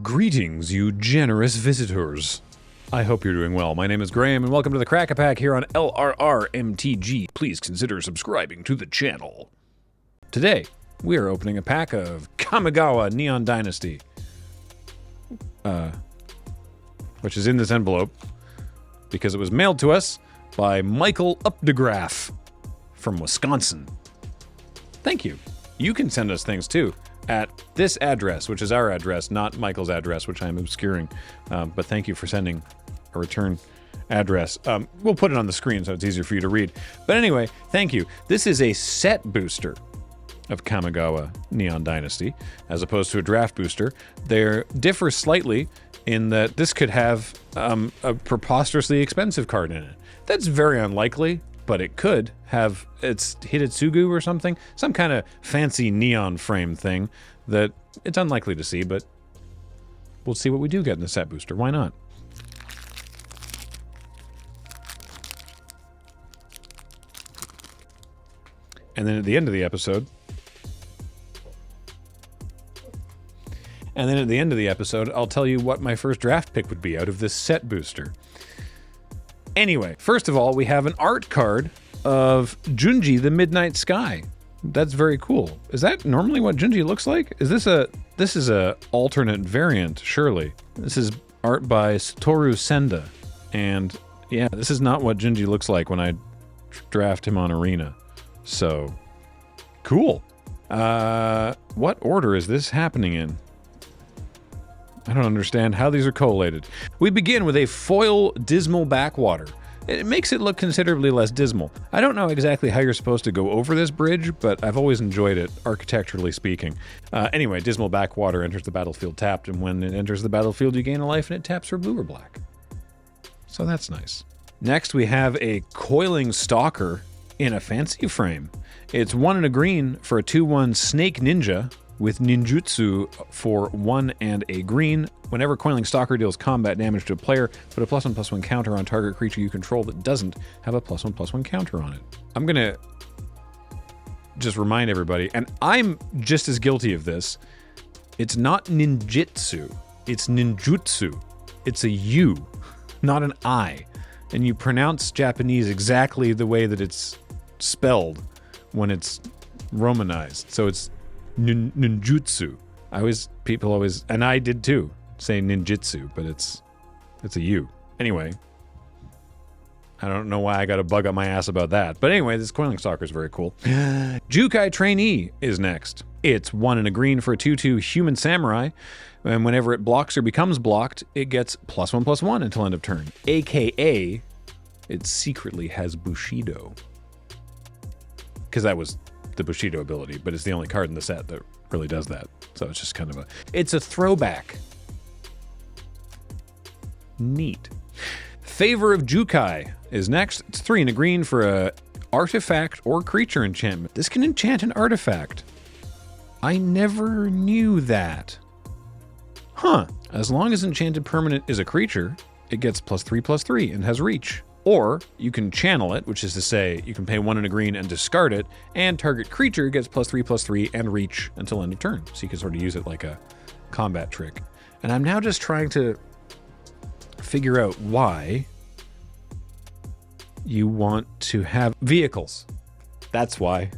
Greetings, you generous visitors. I hope you're doing well. My name is Graham, and welcome to the Crack-A-Pack here on LRRMTG. Please consider subscribing to the channel. Today, we are opening a pack of Kamigawa Neon Dynasty, which is in this envelope because it was mailed to us by Michael Updegraff from Wisconsin. Thank you. You can send us things too at this address, which is our address, not Michael's address, which I'm obscuring. But thank you for sending a return address. We'll put it on the screen so it's easier for you to read. But anyway, thank you. This is a set booster of Kamigawa Neon Dynasty, as opposed to a draft booster. They differ slightly in that this could have a preposterously expensive card in it. That's very unlikely, but it could have its Hidetsugu or something, some kind of fancy neon frame thing that it's unlikely to see, but we'll see what we do get in the set booster. Why not? And then at the end of the episode, I'll tell you what my first draft pick would be out of this set booster. Anyway, first of all, we have an art card of Junji the Midnight Sky. That's very cool. Is that normally what Junji looks like? This is a alternate variant, surely. This is art by Satoru Senda. And yeah, this is not what Junji looks like when I draft him on Arena. So, cool. What order is this happening in? I don't understand how these are collated. We begin with a foil dismal backwater. It makes it look considerably less dismal. I don't know exactly how you're supposed to go over this bridge, but I've always enjoyed it, architecturally speaking. Anyway, dismal backwater enters the battlefield tapped, and when it enters the battlefield, you gain a life, and it taps for blue or black. So that's nice. Next, we have a coiling stalker in a fancy frame. It's 1 and a green for a 2/1 Snake Ninja, with ninjutsu for 1 and a green. Whenever Coiling Stalker deals combat damage to a player, put a +1/+1 counter on target creature you control that doesn't have a +1/+1 counter on it. I'm gonna just remind everybody, and I'm just as guilty of this, it's not ninjitsu, it's ninjutsu. It's a U, not an I. And you pronounce Japanese exactly the way that it's spelled when it's romanized. So it's ninjutsu. People always, and I did too, say ninjitsu, but it's a U. Anyway, I don't know why I got a bug up my ass about that. But anyway, this Coiling Stalker is very cool. Jukai Trainee is next. It's 1 and a green for a 2/2 Human Samurai. And whenever it blocks or becomes blocked, it gets +1/+1 until end of turn. AKA, it secretly has Bushido. Because that was the Bushido ability, but it's the only card in the set that really does that. So it's just kind of it's a throwback. Neat. Favor of Jukai is next. It's 3 and a green for a artifact or creature enchantment. This can enchant an artifact. I never knew that. Huh. As long as enchanted permanent is a creature, it gets +3/+3 and has reach. Or you can channel it, which is to say you can pay 1 and a green and discard it, and target creature gets +3/+3 and reach until end of turn. So you can sort of use it like a combat trick. And I'm now just trying to figure out why you want to have vehicles. That's why.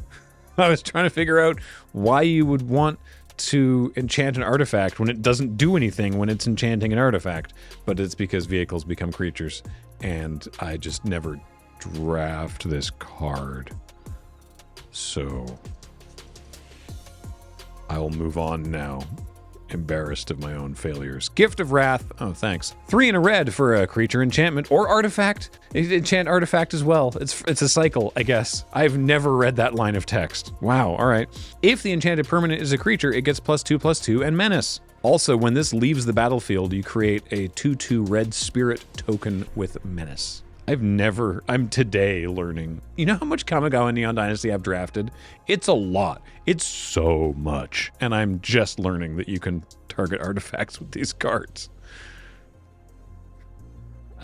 I was trying to figure out why you would want to enchant an artifact when it doesn't do anything when it's enchanting an artifact. But it's because vehicles become creatures. And I just never draft this card. So I will move on now, embarrassed of my own failures. Gift of Wrath. Oh, thanks. 3 and a red for a creature enchantment or artifact. Enchant artifact as well. It's a cycle, I guess. I've never read that line of text. Wow, all right. If the enchanted permanent is a creature, it gets +2/+2 and menace. Also, when this leaves the battlefield, you create a 2/2 red spirit token with menace. I'm today learning. You know how much Kamigawa Neon Dynasty I've drafted? It's a lot. It's so much. And I'm just learning that you can target artifacts with these cards.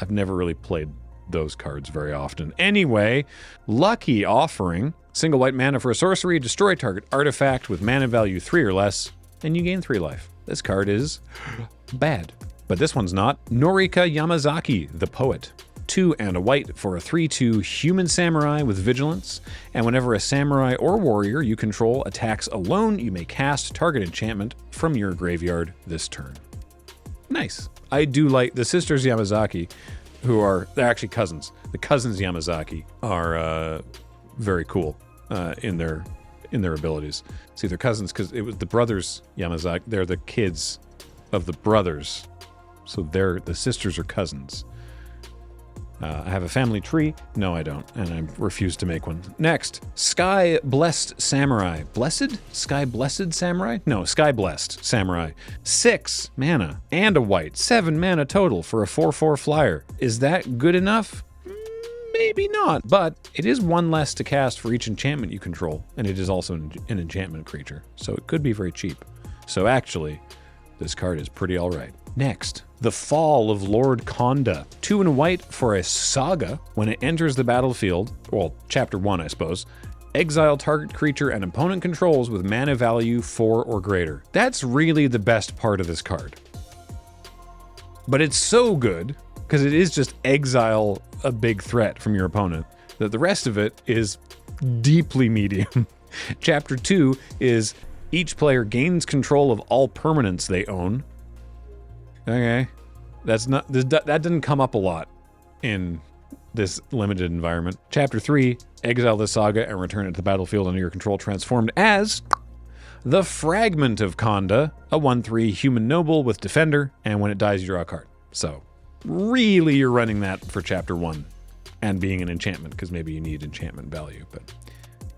I've never really played those cards very often. Anyway, Lucky Offering. Single white mana for a sorcery. Destroy target artifact with mana value 3 or less, and you gain 3 life. this card is bad. But this one's not. Norika Yamazaki, the Poet. 2 and a white for a 3/2 human samurai with vigilance, and whenever a samurai or warrior you control attacks alone, you may cast target enchantment from your graveyard this turn. Nice. I do like the sisters Yamazaki, they're actually cousins. The cousins Yamazaki are very cool in their abilities. See, they're cousins because it was the brothers Yamazaki. They're the kids of the brothers, so the sisters are cousins. I have a family tree. No, I don't, and I refuse to make one. Next, Sky Blessed Samurai. Blessed? Sky Blessed Samurai? No, Sky Blessed Samurai. 6 mana and a white. 7 mana total for a 4/4 flyer. Is that good enough? Maybe not, but it is 1 less to cast for each enchantment you control, and it is also an enchantment creature, so it could be very cheap. So actually, this card is pretty alright. Next, The Fall of Lord Konda. 2 and a white for a saga. When it enters the battlefield, well, chapter 1, I suppose, exile target creature and opponent controls with mana value 4 or greater. That's really the best part of this card. But it's so good, because it is just exile a big threat from your opponent, that the rest of it is deeply medium. Chapter 2 is each player gains control of all permanents they own. Okay, that didn't come up a lot in this limited environment. Chapter 3, exile the saga and return it to the battlefield under your control, transformed as the Fragment of Konda, a 1/3 human noble with defender, and when it dies, you draw a card. So, really, you're running that for chapter 1 and being an enchantment, because maybe you need enchantment value. But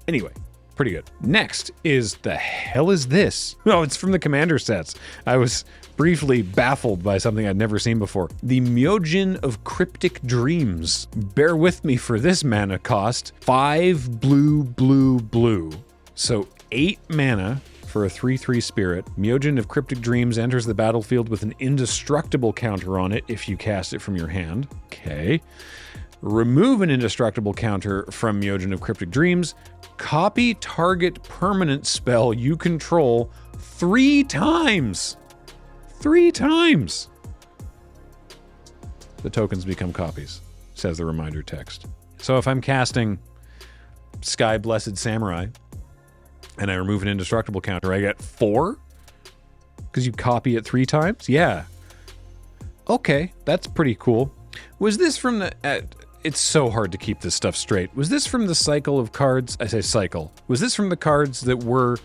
anyway, pretty good. Next is, the hell is this? Oh, it's from the commander sets. I was briefly baffled by something I'd never seen before. The Myojin of Cryptic Dreams. Bear with me for this mana cost. 5 blue, blue, blue. So 8 mana for a 3/3 spirit. Myojin of Cryptic Dreams enters the battlefield with an indestructible counter on it if you cast it from your hand. Okay. Remove an indestructible counter from Myojin of Cryptic Dreams. Copy target permanent spell you control 3 times. 3 times. The tokens become copies, says the reminder text. So if I'm casting Sky Blessed Samurai and I remove an indestructible counter, I get 4? Because you copy it 3 times? Yeah. Okay, that's pretty cool. Was this from the... it's so hard to keep this stuff straight. Was this from the cycle of cards? I say cycle. Was this from the cards that were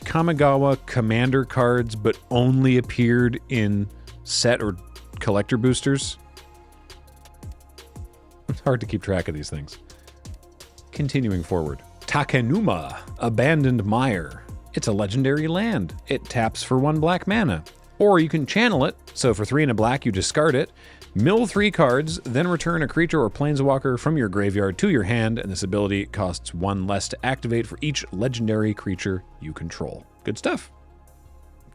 Kamigawa Commander cards but only appeared in set or collector boosters? It's hard to keep track of these things. Continuing forward. Takenuma, Abandoned Mire. It's a legendary land. It taps for 1 black mana. Or you can channel it, so for 3 and a black you discard it, mill 3 cards, then return a creature or planeswalker from your graveyard to your hand, and this ability costs 1 less to activate for each legendary creature you control. Good stuff.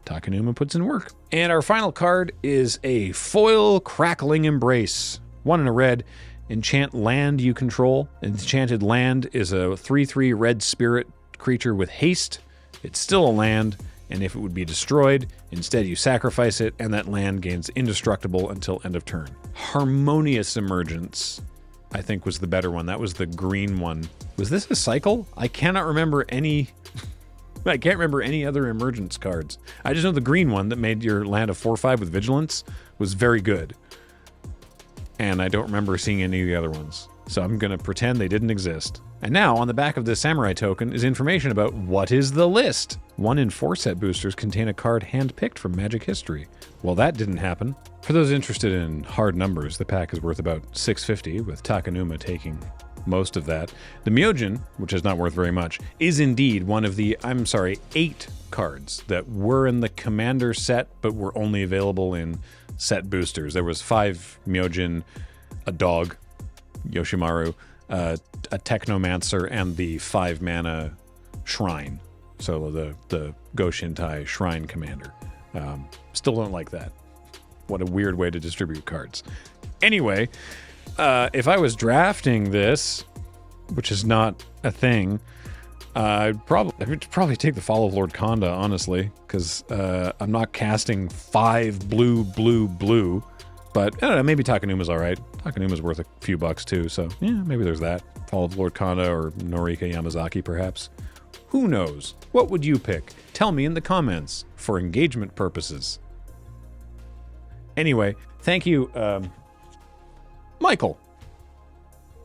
Takenuma puts in work. And our final card is a Foil Crackling Embrace. 1 and a red, enchant land you control. Enchanted land is a 3/3 red spirit creature with haste. It's still a land, and if it would be destroyed, instead you sacrifice it, and that land gains indestructible until end of turn. Harmonious Emergence, I think, was the better one. That was the green one. Was this a cycle? I cannot remember any... I can't remember any other emergence cards. I just know the green one that made your land a 4/5 with vigilance was very good. And I don't remember seeing any of the other ones. So I'm going to pretend they didn't exist. And now, on the back of this samurai token is information about what is the list. 1 in 4 set boosters contain a card handpicked from Magic history. Well, that didn't happen. For those interested in hard numbers, the pack is worth about $6.50, with Takenuma taking most of that. The Myojin, which is not worth very much, is indeed one of the, 8 cards that were in the Commander set, but were only available in set boosters. There was 5 Myojin, a dog, Yoshimaru, a Technomancer, and the 5 mana Shrine. So the Goshintai Shrine Commander. Still don't like that. What a weird way to distribute cards. Anyway, if I was drafting this, which is not a thing, I'd probably take the Fall of Lord Konda, honestly, because I'm not casting 5 blue, blue, blue. But I don't know, maybe Takanuma's all right. Takanuma's worth a few bucks too, so yeah, maybe there's that. Fall of Lord Konda or Norika Yamazaki, perhaps. Who knows? What would you pick? Tell me in the comments for engagement purposes. Anyway, thank you, Michael,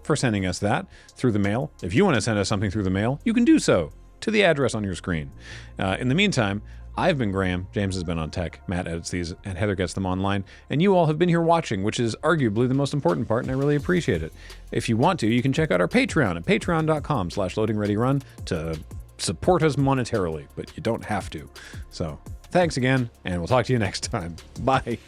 for sending us that through the mail. If you want to send us something through the mail, you can do so to the address on your screen. In the meantime, I've been Graham, James has been on tech, Matt edits these, and Heather gets them online, and you all have been here watching, which is arguably the most important part, and I really appreciate it. If you want to, you can check out our Patreon at patreon.com/loadingreadyrun to support us monetarily, but you don't have to. So, thanks again, and we'll talk to you next time. Bye.